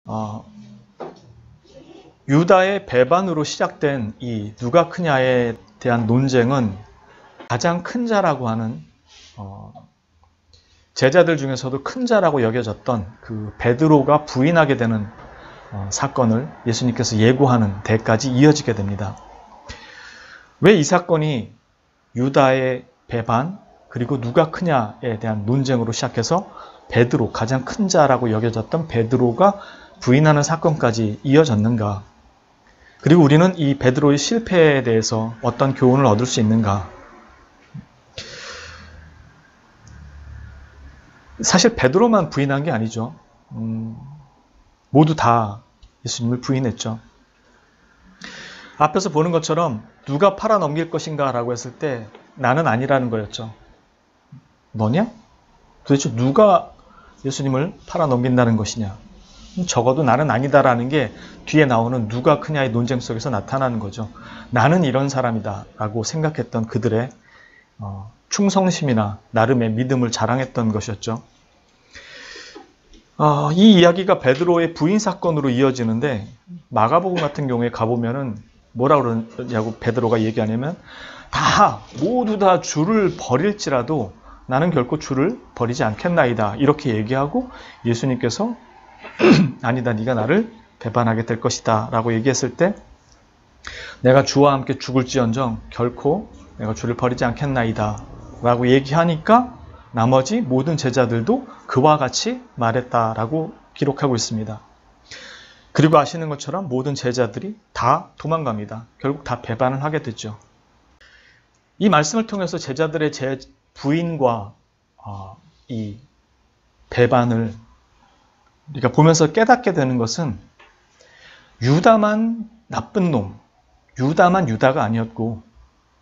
어, 유다의 배반으로 시작된 이 누가 크냐에 대한 논쟁은 가장 큰 자라고 하는 제자들 중에서도 큰 자라고 여겨졌던 그 베드로가 부인하게 되는 사건을 예수님께서 예고하는 데까지 이어지게 됩니다. 왜 이 사건이 유다의 배반 그리고 누가 크냐에 대한 논쟁으로 시작해서 베드로, 가장 큰 자라고 여겨졌던 베드로가 부인하는 사건까지 이어졌는가? 그리고 우리는 이 베드로의 실패에 대해서 어떤 교훈을 얻을 수 있는가? 사실 베드로만 부인한 게 아니죠. 모두 다 예수님을 부인했죠. 앞에서 보는 것처럼 누가 팔아넘길 것인가 라고 했을 때 나는 아니라는 거였죠. 너냐? 도대체 누가 예수님을 팔아넘긴다는 것이냐? 적어도 나는 아니다라는 게 뒤에 나오는 누가 크냐의 논쟁 속에서 나타나는 거죠. 나는 이런 사람이다 라고 생각했던 그들의 충성심이나 나름의 믿음을 자랑했던 것이었죠. 이 이야기가 베드로의 부인 사건으로 이어지는데 마가복음 같은 경우에 가보면은 뭐라 그러냐고 베드로가 얘기하냐면 모두 다 주를 버릴지라도 나는 결코 주를 버리지 않겠나이다 이렇게 얘기하고 예수님께서 아니다 네가 나를 배반하게 될 것이다 라고 얘기했을 때 내가 주와 함께 죽을지언정 결코 내가 주를 버리지 않겠나이다 라고 얘기하니까 나머지 모든 제자들도 그와 같이 말했다라고 기록하고 있습니다. 그리고 아시는 것처럼 모든 제자들이 다 도망갑니다. 결국 다 배반을 하게 됐죠. 이 말씀을 통해서 제자들의 부인과 이 배반을 우리가 보면서 깨닫게 되는 것은 유다만 나쁜 놈, 유다만 유다가 아니었고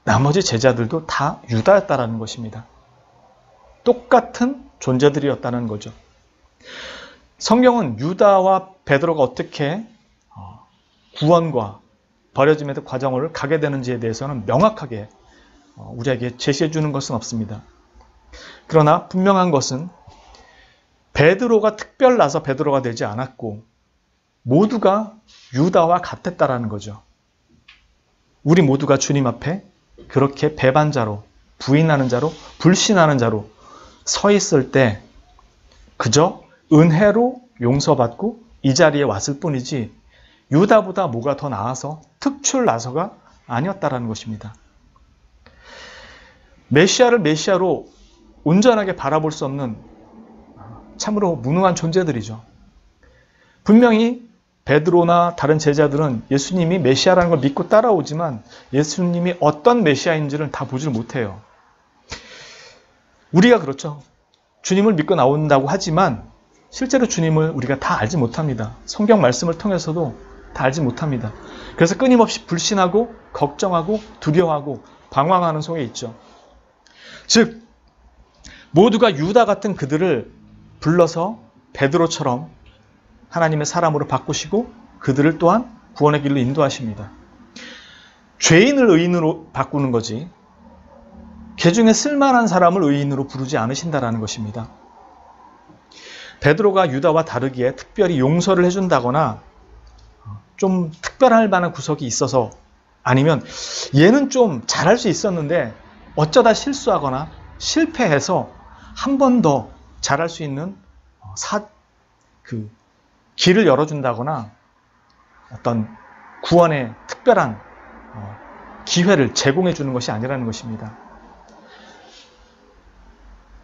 나머지 제자들도 다 유다였다라는 것입니다. 똑같은 존재들이었다는 거죠. 성경은 유다와 베드로가 어떻게 구원과 버려짐의 과정을 가게 되는지에 대해서는 명확하게 우리에게 제시해 주는 것은 없습니다. 그러나 분명한 것은 베드로가 특별나서 베드로가 되지 않았고 모두가 유다와 같았다라는 거죠. 우리 모두가 주님 앞에 그렇게 배반자로, 부인하는 자로, 불신하는 자로 서 있을 때 그저 은혜로 용서받고 이 자리에 왔을 뿐이지 유다보다 뭐가 더 나아서 특출나서가 아니었다라는 것입니다. 메시아를 메시아로 온전하게 바라볼 수 없는 참으로 무능한 존재들이죠. 분명히 베드로나 다른 제자들은 예수님이 메시아라는 걸 믿고 따라오지만 예수님이 어떤 메시아인지를 다 보질 못해요. 우리가 그렇죠. 주님을 믿고 나온다고 하지만 실제로 주님을 우리가 다 알지 못합니다. 성경 말씀을 통해서도 다 알지 못합니다. 그래서 끊임없이 불신하고 걱정하고 두려워하고 방황하는 속에 있죠. 즉 모두가 유다 같은 그들을 불러서 베드로처럼 하나님의 사람으로 바꾸시고 그들을 또한 구원의 길로 인도하십니다. 죄인을 의인으로 바꾸는 거지 그 중에 쓸만한 사람을 의인으로 부르지 않으신다라는 것입니다. 베드로가 유다와 다르기에 특별히 용서를 해준다거나 좀 특별할 만한 구석이 있어서 아니면 얘는 좀 잘할 수 있었는데 어쩌다 실수하거나 실패해서 한 번 더 잘할 수 있는 길을 열어준다거나 어떤 구원의 특별한 기회를 제공해 주는 것이 아니라는 것입니다.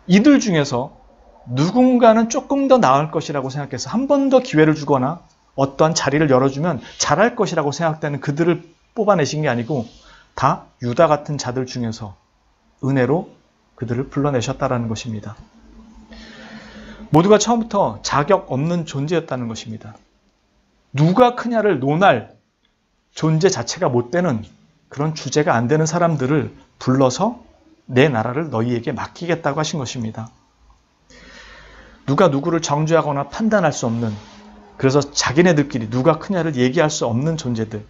이들 중에서 누군가는 조금 더 나을 것이라고 생각해서 한 번 더 기회를 주거나 어떠한 자리를 열어주면 잘할 것이라고 생각되는 그들을 뽑아내신 게 아니고 다 유다 같은 자들 중에서 은혜로 그들을 불러내셨다라는 것입니다. 모두가 처음부터 자격 없는 존재였다는 것입니다. 누가 크냐를 논할 존재 자체가 못 되는 그런 주제가 안 되는 사람들을 불러서 내 나라를 너희에게 맡기겠다고 하신 것입니다. 누가 누구를 정죄하거나 판단할 수 없는 그래서 자기네들끼리 누가 크냐를 얘기할 수 없는 존재들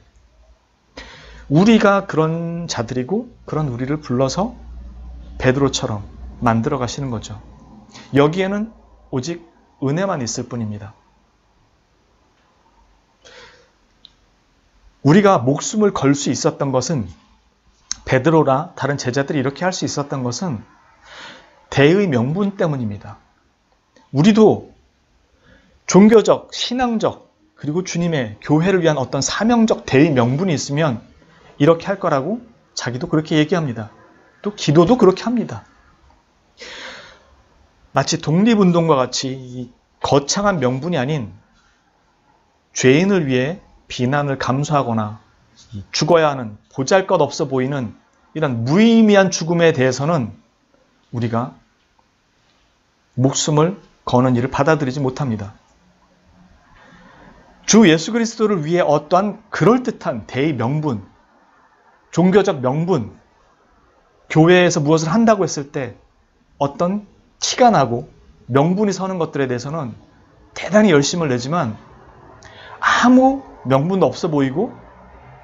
우리가 그런 자들이고 그런 우리를 불러서 베드로처럼 만들어 가시는 거죠. 여기에는 오직 은혜만 있을 뿐입니다. 우리가 목숨을 걸 수 있었던 것은, 베드로나 다른 제자들이 이렇게 할 수 있었던 것은 대의 명분 때문입니다. 우리도 종교적, 신앙적, 그리고 주님의 교회를 위한 어떤 사명적 대의 명분이 있으면 이렇게 할 거라고 자기도 그렇게 얘기합니다. 또 기도도 그렇게 합니다. 마치 독립운동과 같이 이 거창한 명분이 아닌 죄인을 위해 비난을 감수하거나 죽어야 하는 보잘것없어 보이는 이런 무의미한 죽음에 대해서는 우리가 목숨을 거는 일을 받아들이지 못합니다. 주 예수 그리스도를 위해 어떠한 그럴듯한 대의 명분, 종교적 명분, 교회에서 무엇을 한다고 했을 때 어떤 티가 나고 명분이 서는 것들에 대해서는 대단히 열심을 내지만 아무 명분도 없어 보이고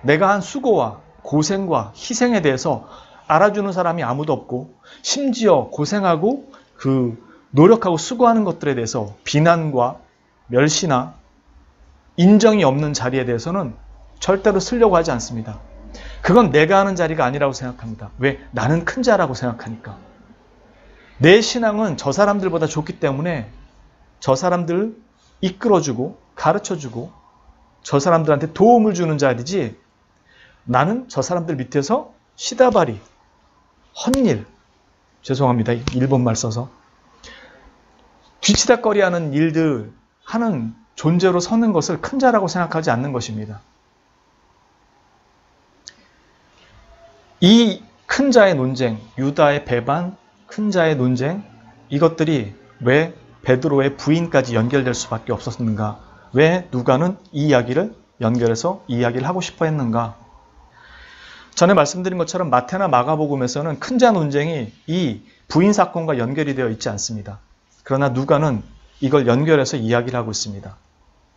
내가 한 수고와 고생과 희생에 대해서 알아주는 사람이 아무도 없고 심지어 고생하고 노력하고 수고하는 것들에 대해서 비난과 멸시나 인정이 없는 자리에 대해서는 절대로 쓰려고 하지 않습니다. 그건 내가 하는 자리가 아니라고 생각합니다. 왜? 나는 큰 자라고 생각하니까. 내 신앙은 저 사람들보다 좋기 때문에 저 사람들 이끌어주고 가르쳐주고 저 사람들한테 도움을 주는 자리지, 나는 저 사람들 밑에서 시다바리, 헛일, 죄송합니다. 일본말 써서 뒤치다꺼리하는 일들 하는 존재로 서는 것을 큰 자라고 생각하지 않는 것입니다. 이 큰 자의 논쟁, 유다의 배반, 큰 자의 논쟁, 이것들이 왜 베드로의 부인까지 연결될 수밖에 없었는가? 왜 누가는 이 이야기를 연결해서 이 이야기를 하고 싶어 했는가? 전에 말씀드린 것처럼 마태나 마가복음에서는 큰 자 논쟁이 이 부인 사건과 연결이 되어 있지 않습니다. 그러나 누가는 이걸 연결해서 이야기를 하고 있습니다.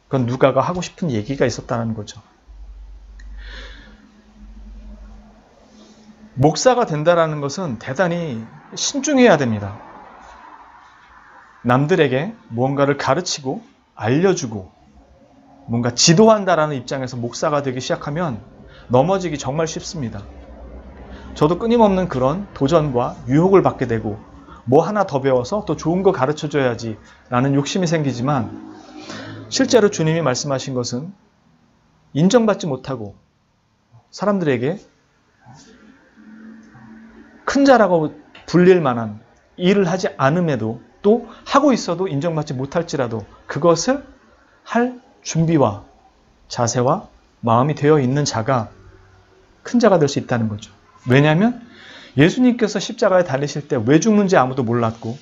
그건 누가가 하고 싶은 얘기가 있었다는 거죠. 목사가 된다는 것은 대단히 신중해야 됩니다. 남들에게 무언가를 가르치고 알려주고 뭔가 지도한다라는 입장에서 목사가 되기 시작하면 넘어지기 정말 쉽습니다. 저도 끊임없는 그런 도전과 유혹을 받게 되고 뭐 하나 더 배워서 또 좋은 거 가르쳐줘야지 라는 욕심이 생기지만, 실제로 주님이 말씀하신 것은 인정받지 못하고 사람들에게 큰 자라고 불릴 만한 일을 하지 않음에도, 또 하고 있어도 인정받지 못할지라도 그것을 할 준비와 자세와 마음이 되어 있는 자가 큰 자가 될 수 있다는 거죠. 왜냐하면 예수님께서 십자가에 달리실 때 왜 죽는지 아무도 몰랐고,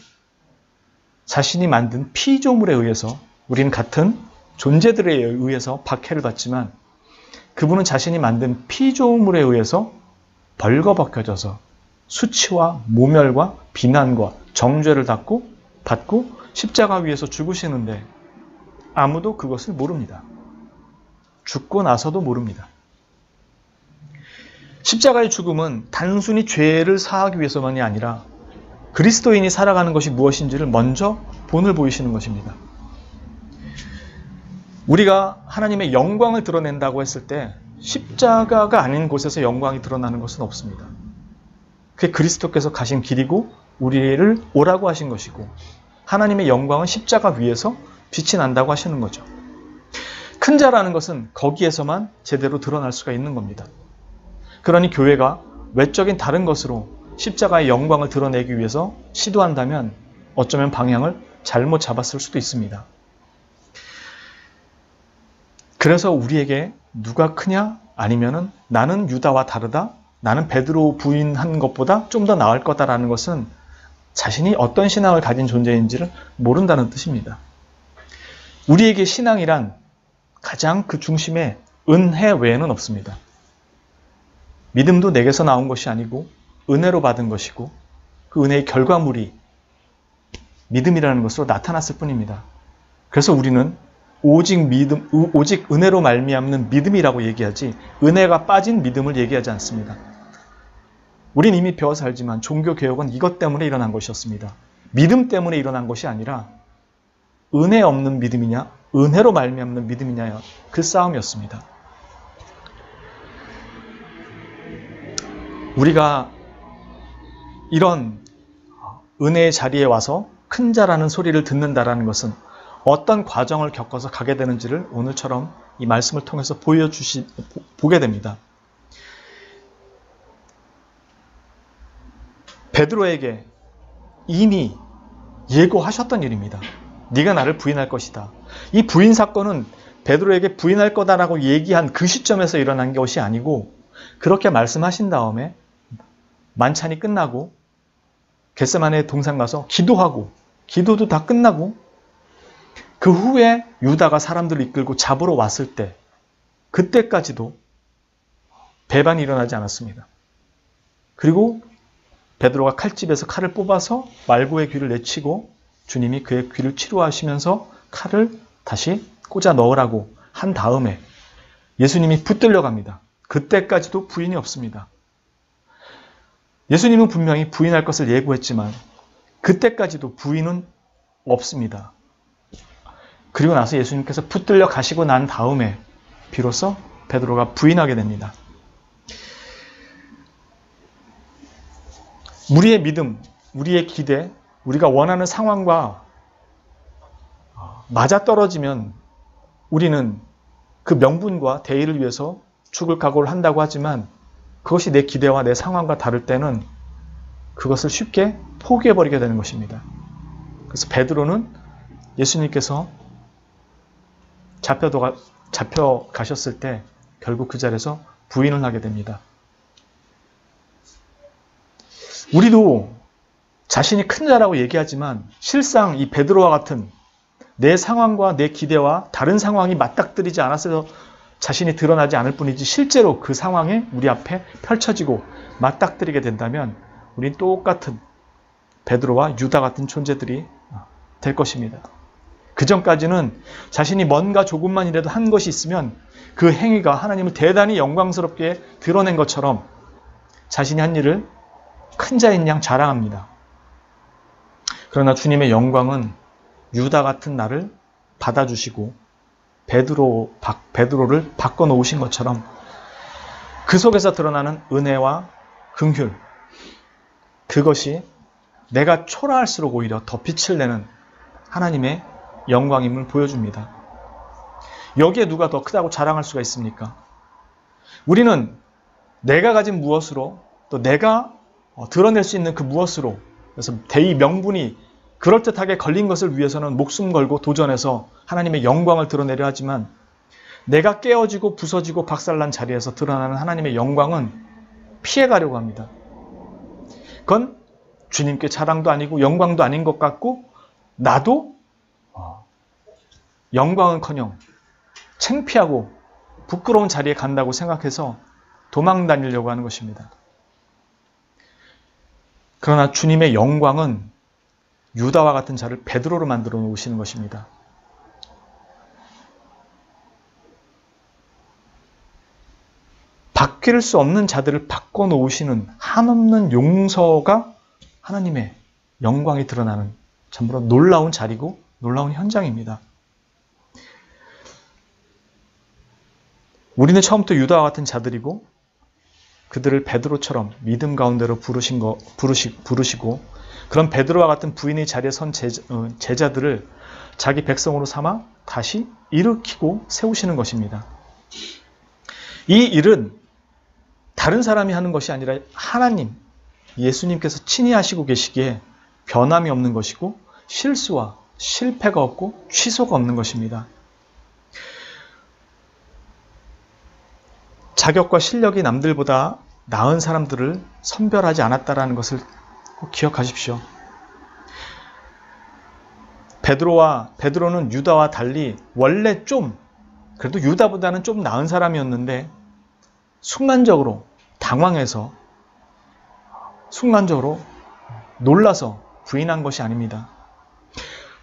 자신이 만든 피조물에 의해서, 우리는 같은 존재들에 의해서 박해를 받지만 그분은 자신이 만든 피조물에 의해서 벌거벗겨져서 수치와 모멸과 비난과 정죄를 받고 십자가 위에서 죽으시는데 아무도 그것을 모릅니다. 죽고 나서도 모릅니다. 십자가의 죽음은 단순히 죄를 사하기 위해서만이 아니라 그리스도인이 살아가는 것이 무엇인지를 먼저 본을 보이시는 것입니다. 우리가 하나님의 영광을 드러낸다고 했을 때 십자가가 아닌 곳에서 영광이 드러나는 것은 없습니다. 그게 그리스도께서 가신 길이고 우리를 오라고 하신 것이고, 하나님의 영광은 십자가 위에서 빛이 난다고 하시는 거죠. 큰 자라는 것은 거기에서만 제대로 드러날 수가 있는 겁니다. 그러니 교회가 외적인 다른 것으로 십자가의 영광을 드러내기 위해서 시도한다면 어쩌면 방향을 잘못 잡았을 수도 있습니다. 그래서 우리에게 누가 크냐? 아니면은 나는 유다와 다르다? 나는 베드로 부인한 것보다 좀 더 나을 거다라는 것은 자신이 어떤 신앙을 가진 존재인지를 모른다는 뜻입니다. 우리에게 신앙이란 가장 그 중심에 은혜 외에는 없습니다. 믿음도 내게서 나온 것이 아니고 은혜로 받은 것이고, 그 은혜의 결과물이 믿음이라는 것으로 나타났을 뿐입니다. 그래서 우리는 오직 은혜로 말미암는 믿음이라고 얘기하지 은혜가 빠진 믿음을 얘기하지 않습니다. 우린 이미 배워서 알지만 종교개혁은 이것 때문에 일어난 것이었습니다. 믿음 때문에 일어난 것이 아니라 은혜 없는 믿음이냐 은혜로 말미암는 믿음이냐, 그 싸움이었습니다. 우리가 이런 은혜의 자리에 와서 큰 자라는 소리를 듣는다라는 것은 어떤 과정을 겪어서 가게 되는지를 오늘처럼 이 말씀을 통해서 보게 됩니다. 베드로에게 이미 예고하셨던 일입니다. 네가 나를 부인할 것이다. 이 부인 사건은 베드로에게 부인할 거다라고 얘기한 그 시점에서 일어난 것이 아니고 그렇게 말씀하신 다음에 만찬이 끝나고 겟세마네 동산 가서 기도하고 기도도 다 끝나고 그 후에 유다가 사람들을 이끌고 잡으러 왔을 때 그때까지도 배반이 일어나지 않았습니다. 그리고 베드로가 칼집에서 칼을 뽑아서 말고의 귀를 내치고 주님이 그의 귀를 치료하시면서 칼을 다시 꽂아 넣으라고 한 다음에 예수님이 붙들려 갑니다. 그때까지도 부인이 없습니다. 예수님은 분명히 부인할 것을 예고했지만 그때까지도 부인은 없습니다. 그리고 나서 예수님께서 붙들려 가시고 난 다음에 비로소 베드로가 부인하게 됩니다. 우리의 믿음, 우리의 기대, 우리가 원하는 상황과 맞아떨어지면 우리는 그 명분과 대의를 위해서 죽을 각오를 한다고 하지만 그것이 내 기대와 내 상황과 다를 때는 그것을 쉽게 포기해버리게 되는 것입니다. 그래서 베드로는 예수님께서 잡혀가셨을 때 결국 그 자리에서 부인을 하게 됩니다. 우리도 자신이 큰 자라고 얘기하지만 실상 이 베드로와 같은 내 상황과 내 기대와 다른 상황이 맞닥뜨리지 않았어서 자신이 드러나지 않을 뿐이지 실제로 그 상황이 우리 앞에 펼쳐지고 맞닥뜨리게 된다면 우린 똑같은 베드로와 유다 같은 존재들이 될 것입니다. 그 전까지는 자신이 뭔가 조금만이라도 한 것이 있으면 그 행위가 하나님을 대단히 영광스럽게 드러낸 것처럼 자신이 한 일을 큰 자인 양 자랑합니다. 그러나 주님의 영광은 유다 같은 나를 받아주시고 베드로를 바꿔놓으신 것처럼 그 속에서 드러나는 은혜와 긍휼, 그것이 내가 초라할수록 오히려 더 빛을 내는 하나님의 영광임을 보여줍니다. 여기에 누가 더 크다고 자랑할 수가 있습니까? 우리는 내가 가진 무엇으로 또 내가 드러낼 수 있는 그 무엇으로 그래서 대의 명분이 그럴듯하게 걸린 것을 위해서는 목숨 걸고 도전해서 하나님의 영광을 드러내려 하지만 내가 깨어지고 부서지고 박살난 자리에서 드러나는 하나님의 영광은 피해가려고 합니다. 그건 주님께 자랑도 아니고 영광도 아닌 것 같고 나도 영광은커녕 창피하고 부끄러운 자리에 간다고 생각해서 도망 다니려고 하는 것입니다. 그러나 주님의 영광은 유다와 같은 자를 베드로로 만들어 놓으시는 것입니다. 바뀔 수 없는 자들을 바꿔놓으시는 한없는 용서가 하나님의 영광이 드러나는 전부로 놀라운 자리고 놀라운 현장입니다. 우리는 처음부터 유다와 같은 자들이고 그들을 베드로처럼 믿음 가운데로 부르시고 그런 베드로와 같은 부인의 자리에 선 제자들을 자기 백성으로 삼아 다시 일으키고 세우시는 것입니다. 이 일은 다른 사람이 하는 것이 아니라 하나님, 예수님께서 친히 하시고 계시기에 변함이 없는 것이고 실수와 실패가 없고 취소가 없는 것입니다. 자격과 실력이 남들보다 나은 사람들을 선별하지 않았다라는 것을 꼭 기억하십시오. 베드로는 유다와 달리 원래 그래도 유다보다는 좀 나은 사람이었는데 순간적으로 당황해서 순간적으로 놀라서 부인한 것이 아닙니다.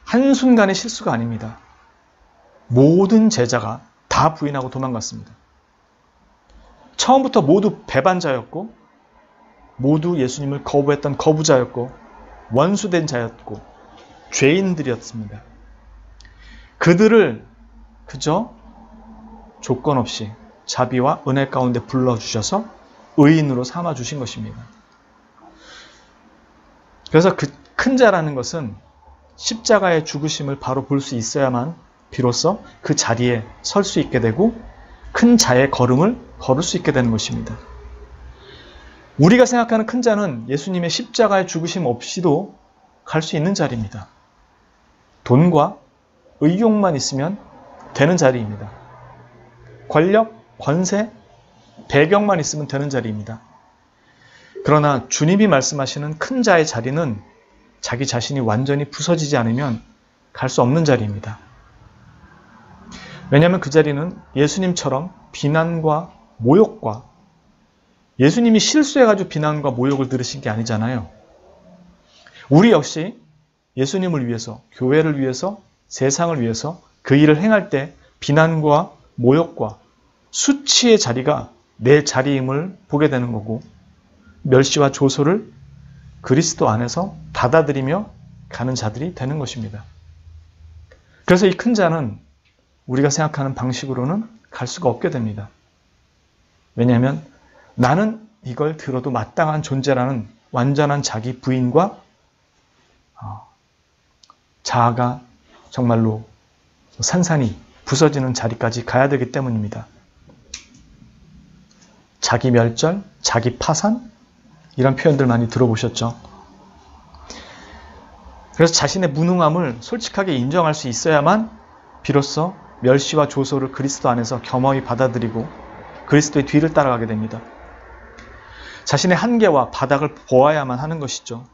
한순간의 실수가 아닙니다. 모든 제자가 다 부인하고 도망갔습니다. 처음부터 모두 배반자였고 모두 예수님을 거부했던 거부자였고 원수된 자였고 죄인들이었습니다. 그들을 그저 조건 없이 자비와 은혜 가운데 불러주셔서 의인으로 삼아 주신 것입니다. 그래서 그 큰 자라는 것은 십자가의 죽으심을 바로 볼 수 있어야만 비로소 그 자리에 설 수 있게 되고 큰 자의 걸음을 걸을 수 있게 되는 것입니다. 우리가 생각하는 큰 자는 예수님의 십자가의 죽으심 없이도 갈 수 있는 자리입니다. 돈과 의욕만 있으면 되는 자리입니다. 권력, 권세, 배경만 있으면 되는 자리입니다. 그러나 주님이 말씀하시는 큰 자의 자리는 자기 자신이 완전히 부서지지 않으면 갈 수 없는 자리입니다. 왜냐하면 그 자리는 예수님처럼 비난과 모욕과 예수님이 실수해가지고 비난과 모욕을 들으신 게 아니잖아요. 우리 역시 예수님을 위해서, 교회를 위해서, 세상을 위해서 그 일을 행할 때 비난과 모욕과 수치의 자리가 내 자리임을 보게 되는 거고 멸시와 조소를 그리스도 안에서 받아들이며 가는 자들이 되는 것입니다. 그래서 이 큰 자는 우리가 생각하는 방식으로는 갈 수가 없게 됩니다. 왜냐하면 나는 이걸 들어도 마땅한 존재라는 완전한 자기 부인과 자아가 정말로 산산이 부서지는 자리까지 가야 되기 때문입니다. 자기 멸절, 자기 파산 이런 표현들 많이 들어보셨죠? 그래서 자신의 무능함을 솔직하게 인정할 수 있어야만 비로소 멸시와 조소를 그리스도 안에서 겸허히 받아들이고 그리스도의 뒤를 따라가게 됩니다. 자신의 한계와 바닥을 보아야만 하는 것이죠.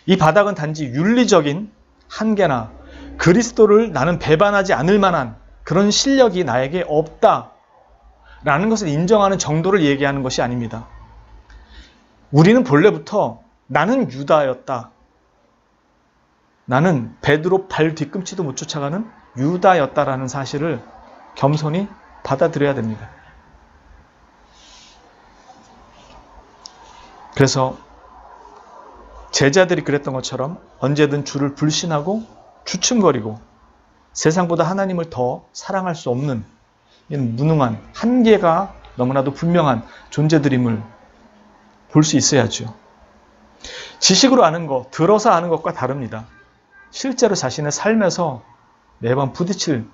이 바닥은 단지 윤리적인 한계나 그리스도를 나는 배반하지 않을 만한 그런 실력이 나에게 없다라는 것을 인정하는 정도를 얘기하는 것이 아닙니다. 우리는 본래부터 나는 유다였다. 나는 베드로 발 뒤꿈치도 못 쫓아가는 유다였다라는 사실을 겸손히 받아들여야 됩니다. 그래서 제자들이 그랬던 것처럼 언제든 주를 불신하고 주춤거리고 세상보다 하나님을 더 사랑할 수 없는 무능한 한계가 너무나도 분명한 존재들임을 볼 수 있어야죠. 지식으로 아는 것, 들어서 아는 것과 다릅니다. 실제로 자신의 삶에서 매번 부딪힐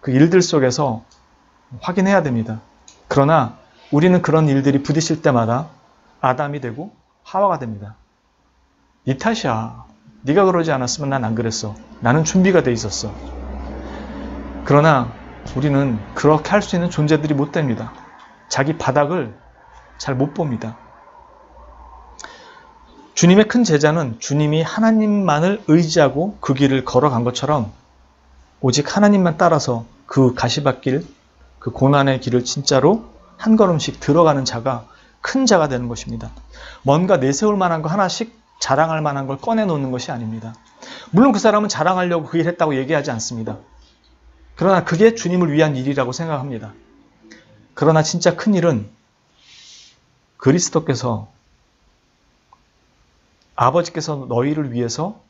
그 일들 속에서 확인해야 됩니다. 그러나 우리는 그런 일들이 부딪힐 때마다 아담이 되고 하와가 됩니다. 네 탓이야. 네가 그러지 않았으면 난 안 그랬어. 나는 준비가 돼 있었어. 그러나 우리는 그렇게 할 수 있는 존재들이 못 됩니다. 자기 바닥을 잘 못 봅니다. 주님의 큰 제자는 주님이 하나님만을 의지하고 그 길을 걸어간 것처럼 오직 하나님만 따라서 그 가시밭길, 그 고난의 길을 진짜로 한 걸음씩 들어가는 자가 큰 자가 되는 것입니다. 뭔가 내세울 만한 거 하나씩 자랑할 만한 걸 꺼내놓는 것이 아닙니다. 물론 그 사람은 자랑하려고 그 일 했다고 얘기하지 않습니다. 그러나 그게 주님을 위한 일이라고 생각합니다. 그러나 진짜 큰 일은 그리스도께서 아버지께서 너희를 위해서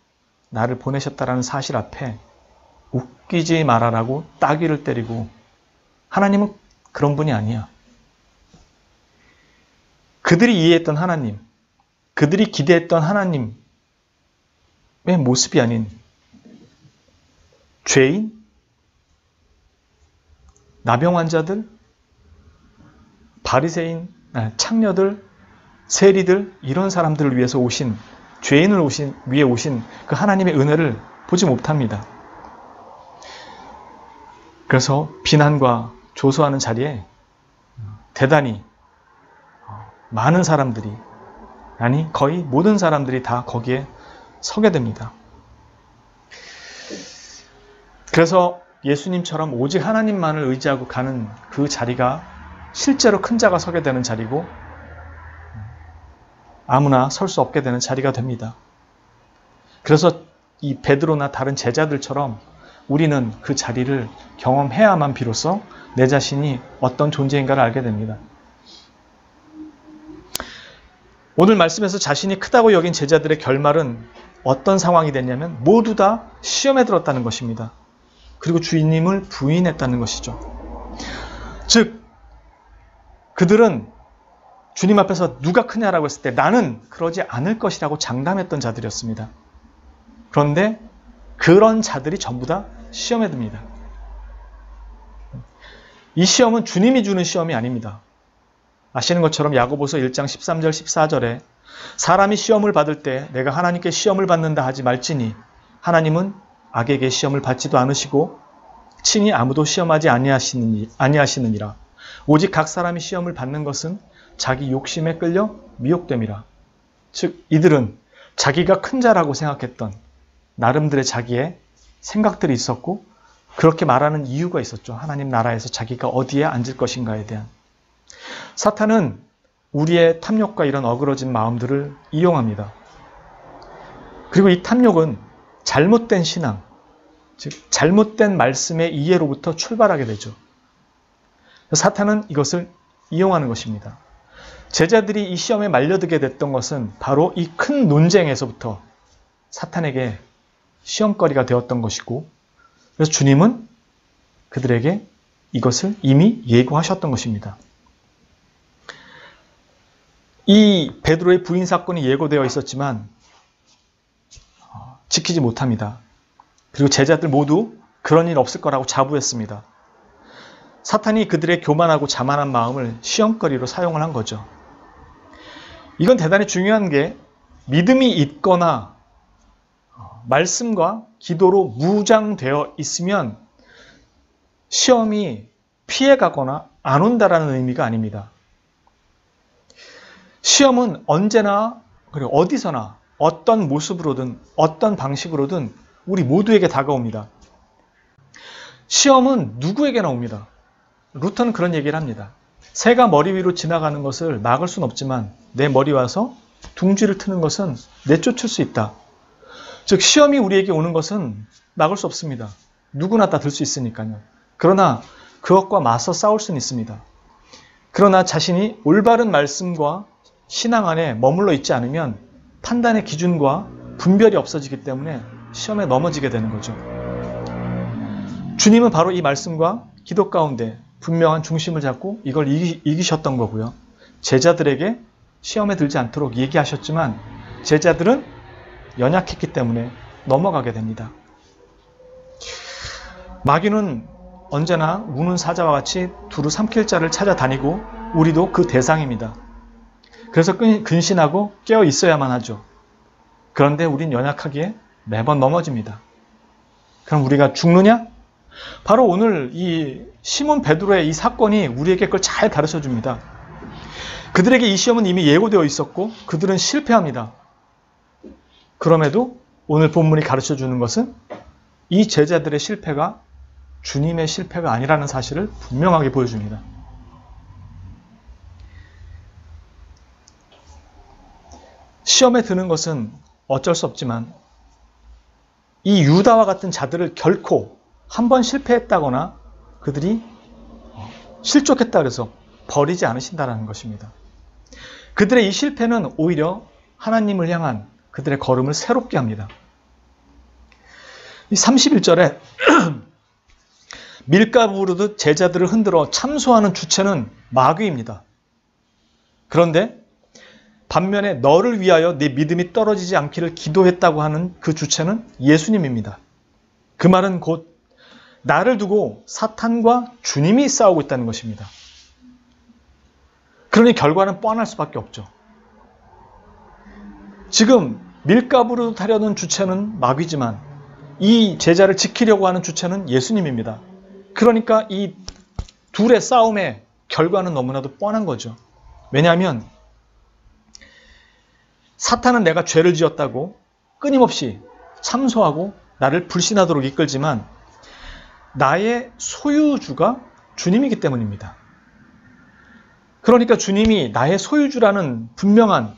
나를 보내셨다라는 사실 앞에 웃기지 말아라고 따귀를 때리고 하나님은 그런 분이 아니야. 그들이 이해했던 하나님, 그들이 기대했던 하나님의 모습이 아닌 죄인, 나병 환자들, 바리새인, 창녀들, 세리들 이런 사람들을 위해서 오신 죄인을 위해 오신 그 하나님의 은혜를 보지 못합니다. 그래서 비난과 조소하는 자리에 대단히 많은 사람들이 아니 거의 모든 사람들이 다 거기에 서게 됩니다. 그래서 예수님처럼 오직 하나님만을 의지하고 가는 그 자리가 실제로 큰 자가 서게 되는 자리고 아무나 설 수 없게 되는 자리가 됩니다. 그래서 이 베드로나 다른 제자들처럼 우리는 그 자리를 경험해야만 비로소 내 자신이 어떤 존재인가를 알게 됩니다. 오늘 말씀에서 자신이 크다고 여긴 제자들의 결말은 어떤 상황이 됐냐면 모두 다 시험에 들었다는 것입니다. 그리고 주님을 부인했다는 것이죠. 즉 그들은 주님 앞에서 누가 크냐라고 했을 때 나는 그러지 않을 것이라고 장담했던 자들이었습니다. 그런데 그런 자들이 전부 다 시험에 듭니다. 이 시험은 주님이 주는 시험이 아닙니다. 아시는 것처럼 야고보서 1장 13절 14절에 사람이 시험을 받을 때 내가 하나님께 시험을 받는다 하지 말지니 하나님은 악에게 시험을 받지도 않으시고 친히 아무도 시험하지 아니하시느니라. 오직 각 사람이 시험을 받는 것은 자기 욕심에 끌려 미혹됨이라. 즉 이들은 자기가 큰 자라고 생각했던 나름대로의 자기의 생각들이 있었고 그렇게 말하는 이유가 있었죠. 하나님 나라에서 자기가 어디에 앉을 것인가에 대한. 사탄은 우리의 탐욕과 이런 어그러진 마음들을 이용합니다. 그리고 이 탐욕은 잘못된 신앙, 즉 잘못된 말씀의 이해로부터 출발하게 되죠. 사탄은 이것을 이용하는 것입니다. 제자들이 이 시험에 말려들게 됐던 것은 바로 이 큰 논쟁에서부터 사탄에게 시험거리가 되었던 것이고 그래서 주님은 그들에게 이것을 이미 예고하셨던 것입니다. 이 베드로의 부인 사건이 예고되어 있었지만 지키지 못합니다. 그리고 제자들 모두 그런 일 없을 거라고 자부했습니다. 사탄이 그들의 교만하고 자만한 마음을 시험거리로 사용을 한 거죠. 이건 대단히 중요한 게 믿음이 있거나 말씀과 기도로 무장되어 있으면 시험이 피해가거나 안 온다라는 의미가 아닙니다. 시험은 언제나 그리고 어디서나 어떤 모습으로든 어떤 방식으로든 우리 모두에게 다가옵니다. 시험은 누구에게나 옵니다. 루터는 그런 얘기를 합니다. 새가 머리 위로 지나가는 것을 막을 수는 없지만 내 머리 와서 둥지를 트는 것은 내쫓을 수 있다. 즉 시험이 우리에게 오는 것은 막을 수 없습니다. 누구나 다 들 수 있으니까요. 그러나 그것과 맞서 싸울 수는 있습니다. 그러나 자신이 올바른 말씀과 신앙 안에 머물러 있지 않으면 판단의 기준과 분별이 없어지기 때문에 시험에 넘어지게 되는 거죠. 주님은 바로 이 말씀과 기도 가운데 분명한 중심을 잡고 이걸 이기셨던 거고요. 제자들에게 시험에 들지 않도록 얘기하셨지만 제자들은 연약했기 때문에 넘어가게 됩니다. 마귀는 언제나 우는 사자와 같이 두루 삼킬 자를 찾아다니고 우리도 그 대상입니다. 그래서 근신하고 깨어 있어야만 하죠. 그런데 우린 연약하기에 매번 넘어집니다. 그럼 우리가 죽느냐? 바로 오늘 이 시몬 베드로의 이 사건이 우리에게 그걸 잘 가르쳐 줍니다. 그들에게 이 시험은 이미 예고되어 있었고 그들은 실패합니다. 그럼에도 오늘 본문이 가르쳐 주는 것은 이 제자들의 실패가 주님의 실패가 아니라는 사실을 분명하게 보여줍니다. 시험에 드는 것은 어쩔 수 없지만 이 유다와 같은 자들을 결코 한 번 실패했다거나 그들이 실족했다 그래서 버리지 않으신다는 것입니다. 그들의 이 실패는 오히려 하나님을 향한 그들의 걸음을 새롭게 합니다. 이 31절에 밀가 부르듯 제자들을 흔들어 참소하는 주체는 마귀입니다. 그런데 반면에 너를 위하여 네 믿음이 떨어지지 않기를 기도했다고 하는 그 주체는 예수님입니다. 그 말은 곧 나를 두고 사탄과 주님이 싸우고 있다는 것입니다. 그러니 결과는 뻔할 수밖에 없죠. 지금 밀가부르듯 하려는 주체는 마귀지만 이 제자를 지키려고 하는 주체는 예수님입니다. 그러니까 이 둘의 싸움의 결과는 너무나도 뻔한 거죠. 왜냐하면 사탄은 내가 죄를 지었다고 끊임없이 참소하고 나를 불신하도록 이끌지만 나의 소유주가 주님이기 때문입니다. 그러니까 주님이 나의 소유주라는 분명한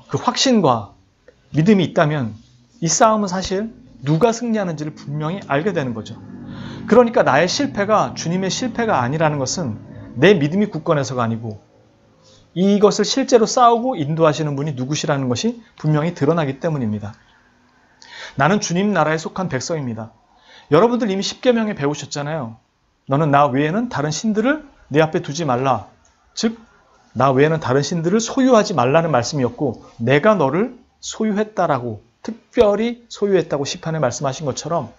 그 확신과 믿음이 있다면 이 싸움은 사실 누가 승리하는지를 분명히 알게 되는 거죠. 그러니까 나의 실패가 주님의 실패가 아니라는 것은 내 믿음이 굳건해서가 아니고 이것을 실제로 싸우고 인도하시는 분이 누구시라는 것이 분명히 드러나기 때문입니다. 나는 주님 나라에 속한 백성입니다. 여러분들 이미 십계명에 배우셨잖아요. 너는 나 외에는 다른 신들을 내 앞에 두지 말라. 즉 나 외에는 다른 신들을 소유하지 말라는 말씀이었고 내가 너를 소유했다라고 특별히 소유했다고 시편에 말씀하신 것처럼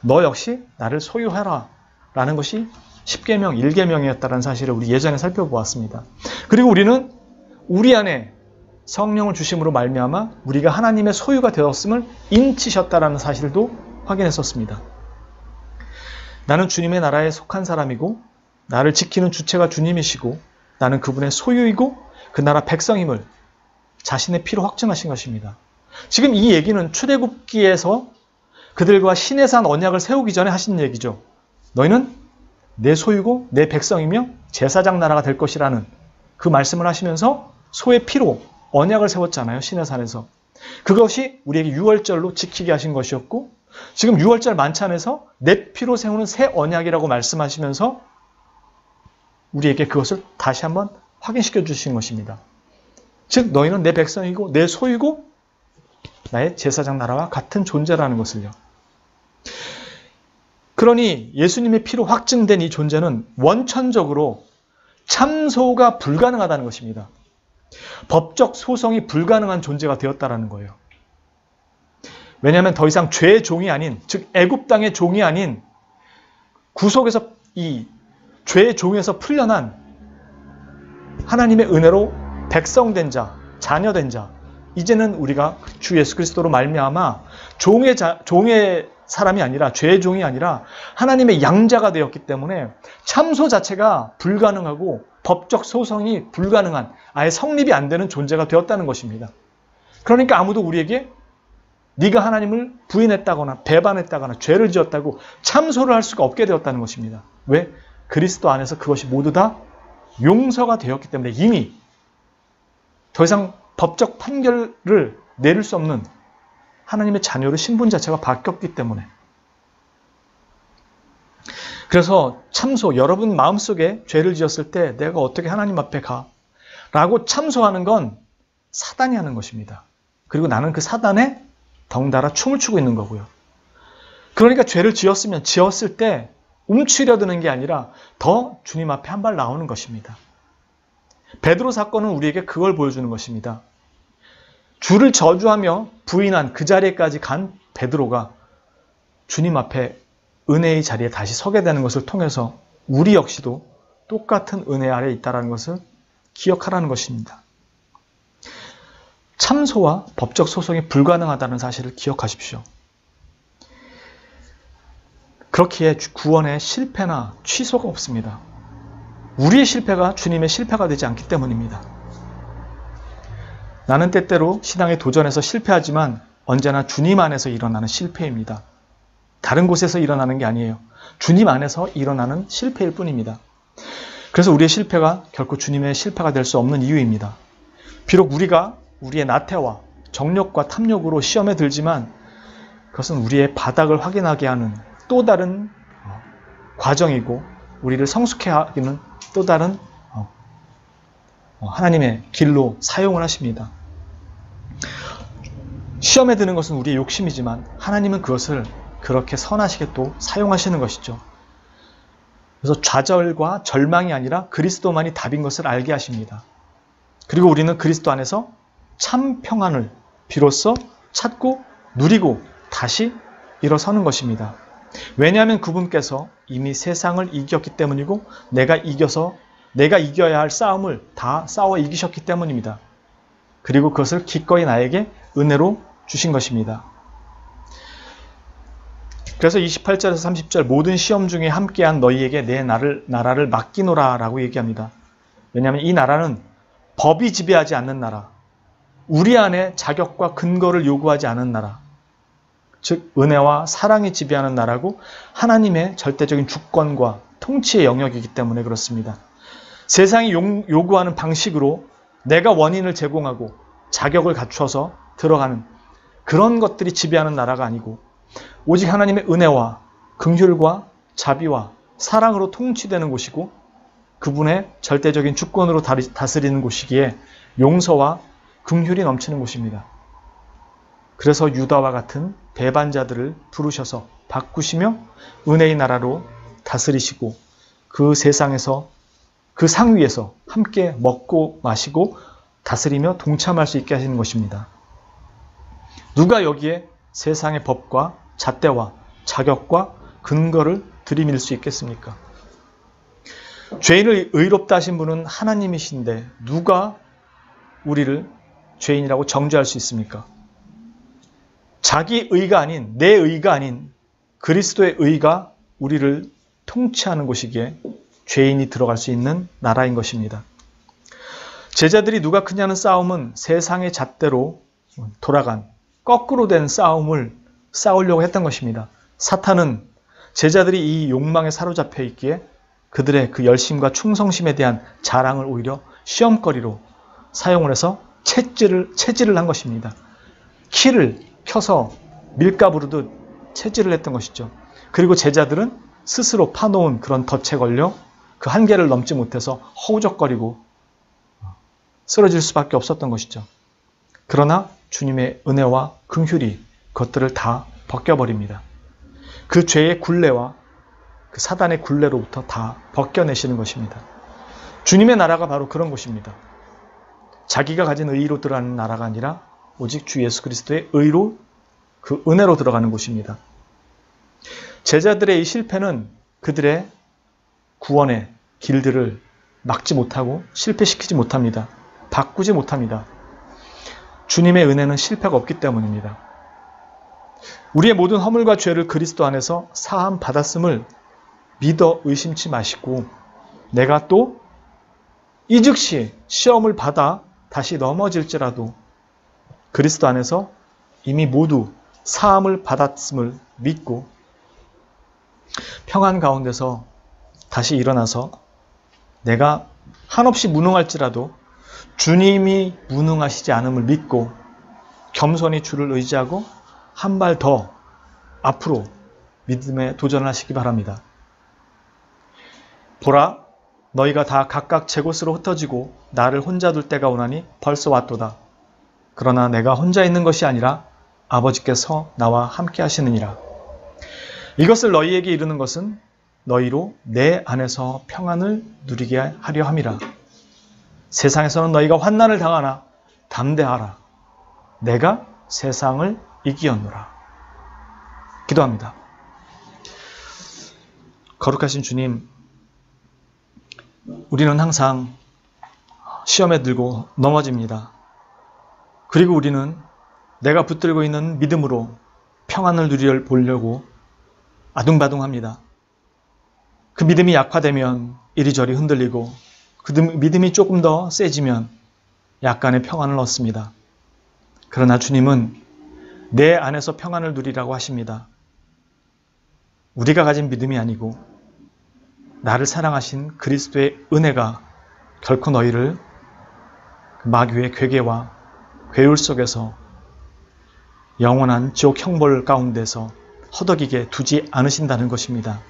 너 역시 나를 소유하라 라는 것이 10계명, 1계명이었다는 사실을 우리 예전에 살펴보았습니다. 그리고 우리는 우리 안에 성령을 주심으로 말미암아 우리가 하나님의 소유가 되었음을 인치셨다라는 사실도 확인했었습니다. 나는 주님의 나라에 속한 사람이고 나를 지키는 주체가 주님이시고 나는 그분의 소유이고 그 나라 백성임을 자신의 피로 확증하신 것입니다. 지금 이 얘기는 출애굽기에서 그들과 시내산 언약을 세우기 전에 하신 얘기죠. 너희는 내 소유고 내 백성이며 제사장 나라가 될 것이라는 그 말씀을 하시면서 소의 피로 언약을 세웠잖아요. 시내산에서. 그것이 우리에게 유월절로 지키게 하신 것이었고 지금 유월절 만찬에서 내 피로 세우는 새 언약이라고 말씀하시면서 우리에게 그것을 다시 한번 확인시켜 주신 것입니다. 즉 너희는 내 백성이고 내 소유고 나의 제사장 나라와 같은 존재라는 것을요. 그러니 예수님의 피로 확증된 이 존재는 원천적으로 참소가 불가능하다는 것입니다. 법적 소송이 불가능한 존재가 되었다는 거예요. 왜냐하면 더 이상 죄의 종이 아닌, 즉 애굽 땅의 종이 아닌 구속에서 이 죄의 종에서 풀려난 하나님의 은혜로 백성된 자, 자녀된 자, 이제는 우리가 주 예수 그리스도로 말미암아 종의 사람이 아니라 죄의 종이 아니라 하나님의 양자가 되었기 때문에 참소 자체가 불가능하고 법적 소송이 불가능한 아예 성립이 안 되는 존재가 되었다는 것입니다. 그러니까 아무도 우리에게 네가 하나님을 부인했다거나 배반했다거나 죄를 지었다고 참소를 할 수가 없게 되었다는 것입니다. 왜? 그리스도 안에서 그것이 모두 다 용서가 되었기 때문에 이미 더 이상 법적 판결을 내릴 수 없는 하나님의 자녀의 신분 자체가 바뀌었기 때문에. 그래서 참소, 여러분 마음속에 죄를 지었을 때 내가 어떻게 하나님 앞에 가? 라고 참소하는 건 사단이 하는 것입니다. 그리고 나는 그 사단에 덩달아 춤을 추고 있는 거고요. 그러니까 죄를 지었을 때 움츠려드는 게 아니라 더 주님 앞에 한 발 나오는 것입니다. 베드로 사건은 우리에게 그걸 보여주는 것입니다. 주를 저주하며 부인한 그 자리에까지 간 베드로가 주님 앞에 은혜의 자리에 다시 서게 되는 것을 통해서 우리 역시도 똑같은 은혜 아래에 있다는 것을 기억하라는 것입니다. 참소와 법적 소송이 불가능하다는 사실을 기억하십시오. 그렇기에 구원에 실패나 취소가 없습니다. 우리의 실패가 주님의 실패가 되지 않기 때문입니다. 나는 때때로 신앙에 도전해서 실패하지만 언제나 주님 안에서 일어나는 실패입니다. 다른 곳에서 일어나는 게 아니에요. 주님 안에서 일어나는 실패일 뿐입니다. 그래서 우리의 실패가 결코 주님의 실패가 될 수 없는 이유입니다. 비록 우리가 우리의 나태와 정욕과 탐욕으로 시험에 들지만 그것은 우리의 바닥을 확인하게 하는 또 다른 과정이고 우리를 성숙해 하기는 또 다른 하나님의 길로 사용을 하십니다. 시험에 드는 것은 우리의 욕심이지만 하나님은 그것을 그렇게 선하시게 또 사용하시는 것이죠. 그래서 좌절과 절망이 아니라 그리스도만이 답인 것을 알게 하십니다. 그리고 우리는 그리스도 안에서 참 평안을 비로소 찾고 누리고 다시 일어서는 것입니다. 왜냐하면 그분께서 이미 세상을 이겼기 때문이고 내가 이겨야 할 싸움을 다 싸워 이기셨기 때문입니다. 그리고 그것을 기꺼이 나에게 은혜로 주신 것입니다. 그래서 28절에서 30절 모든 시험 중에 함께한 너희에게 내 나라를 맡기노라 라고 얘기합니다. 왜냐하면 이 나라는 법이 지배하지 않는 나라, 우리 안에 자격과 근거를 요구하지 않은 나라, 즉 은혜와 사랑이 지배하는 나라고 하나님의 절대적인 주권과 통치의 영역이기 때문에 그렇습니다. 세상이 요구하는 방식으로 내가 원인을 제공하고 자격을 갖춰서 들어가는 그런 것들이 지배하는 나라가 아니고 오직 하나님의 은혜와 긍휼과 자비와 사랑으로 통치되는 곳이고 그분의 절대적인 주권으로 다스리는 곳이기에 용서와 긍휼이 넘치는 곳입니다. 그래서 유다와 같은 배반자들을 부르셔서 바꾸시며 은혜의 나라로 다스리시고 그 세상에서 그 상 위에서 함께 먹고 마시고 다스리며 동참할 수 있게 하시는 것입니다. 누가 여기에 세상의 법과 잣대와 자격과 근거를 들이밀 수 있겠습니까? 죄인을 의롭다 하신 분은 하나님이신데 누가 우리를 죄인이라고 정죄할 수 있습니까? 자기 의가 아닌, 내 의가 아닌 그리스도의 의가 우리를 통치하는 곳이기에 죄인이 들어갈 수 있는 나라인 것입니다. 제자들이 누가 크냐는 싸움은 세상의 잣대로 돌아간 거꾸로 된 싸움을 싸우려고 했던 것입니다. 사탄은 제자들이 이 욕망에 사로잡혀 있기에 그들의 그 열심과 충성심에 대한 자랑을 오히려 시험거리로 사용을 해서 채질을 한 것입니다. 키를 켜서 밀가 부르듯 채질을 했던 것이죠. 그리고 제자들은 스스로 파놓은 그런 덫에 걸려 그 한계를 넘지 못해서 허우적거리고 쓰러질 수밖에 없었던 것이죠. 그러나 주님의 은혜와 긍휼이 그것들을 다 벗겨버립니다. 그 죄의 굴레와 그 사단의 굴레로부터 다 벗겨내시는 것입니다. 주님의 나라가 바로 그런 곳입니다. 자기가 가진 의로 들어가는 나라가 아니라 오직 주 예수 그리스도의 의로 그 은혜로 들어가는 곳입니다. 제자들의 이 실패는 그들의 구원의 길들을 막지 못하고 실패시키지 못합니다. 바꾸지 못합니다. 주님의 은혜는 실패가 없기 때문입니다. 우리의 모든 허물과 죄를 그리스도 안에서 사함 받았음을 믿어 의심치 마시고 내가 또 이 즉시 시험을 받아 다시 넘어질지라도 그리스도 안에서 이미 모두 사함을 받았음을 믿고 평안 가운데서 다시 일어나서 내가 한없이 무능할지라도 주님이 무능하시지 않음을 믿고 겸손히 주를 의지하고 한 발 더 앞으로 믿음에 도전하시기 바랍니다. 보라, 너희가 다 각각 제 곳으로 흩어지고 나를 혼자 둘 때가 오나니 벌써 왔도다. 그러나 내가 혼자 있는 것이 아니라 아버지께서 나와 함께 하시느니라. 이것을 너희에게 이르는 것은 너희로 내 안에서 평안을 누리게 하려 함이라. 세상에서는 너희가 환난을 당하나 담대하라. 내가 세상을 이기었노라. 기도합니다. 거룩하신 주님, 우리는 항상 시험에 들고 넘어집니다. 그리고 우리는 내가 붙들고 있는 믿음으로 평안을 누려보려고 아둥바둥합니다. 그 믿음이 약화되면 이리저리 흔들리고 그 믿음이 조금 더 세지면 약간의 평안을 얻습니다. 그러나 주님은 내 안에서 평안을 누리라고 하십니다. 우리가 가진 믿음이 아니고 나를 사랑하신 그리스도의 은혜가 결코 너희를 마귀의 괴계와 괴울 속에서 영원한 지옥 형벌 가운데서 허덕이게 두지 않으신다는 것입니다.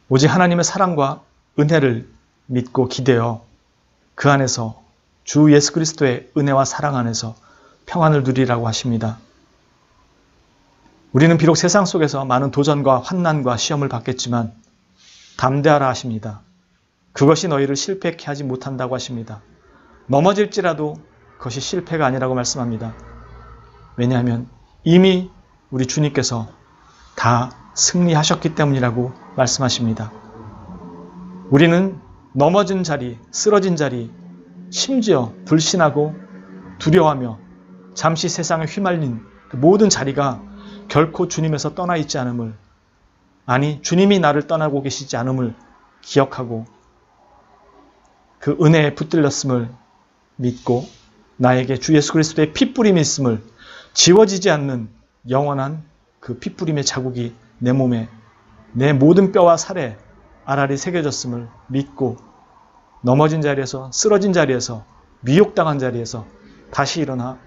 오직 하나님의 사랑과 은혜를 믿고 기대어 그 안에서 주 예수 그리스도의 은혜와 사랑 안에서 평안을 누리라고 하십니다. 우리는 비록 세상 속에서 많은 도전과 환난과 시험을 받겠지만 담대하라 하십니다. 그것이 너희를 실패케 하지 못한다고 하십니다. 넘어질지라도 그것이 실패가 아니라고 말씀합니다. 왜냐하면 이미 우리 주님께서 다 승리하셨기 때문이라고 말씀하십니다. 우리는 넘어진 자리, 쓰러진 자리, 심지어 불신하고 두려워하며 잠시 세상에 휘말린 그 모든 자리가 결코 주님에서 떠나 있지 않음을, 아니 주님이 나를 떠나고 계시지 않음을 기억하고 그 은혜에 붙들렸음을 믿고 나에게 주 예수 그리스도의 핏뿌림이 있음을, 지워지지 않는 영원한 그 핏뿌림의 자국이 내 몸에, 내 모든 뼈와 살에 알알이 새겨졌음을 믿고 넘어진 자리에서, 쓰러진 자리에서, 미혹당한 자리에서 다시 일어나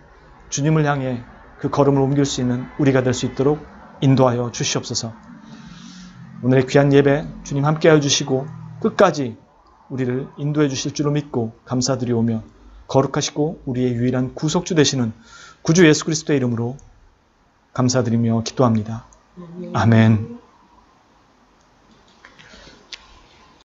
주님을 향해 그 걸음을 옮길 수 있는 우리가 될 수 있도록 인도하여 주시옵소서. 오늘의 귀한 예배 주님 함께하여 주시고 끝까지 우리를 인도해 주실 줄로 믿고 감사드리오며 거룩하시고 우리의 유일한 구속주 되시는 구주 예수 그리스도의 이름으로 감사드리며 기도합니다. 아멘.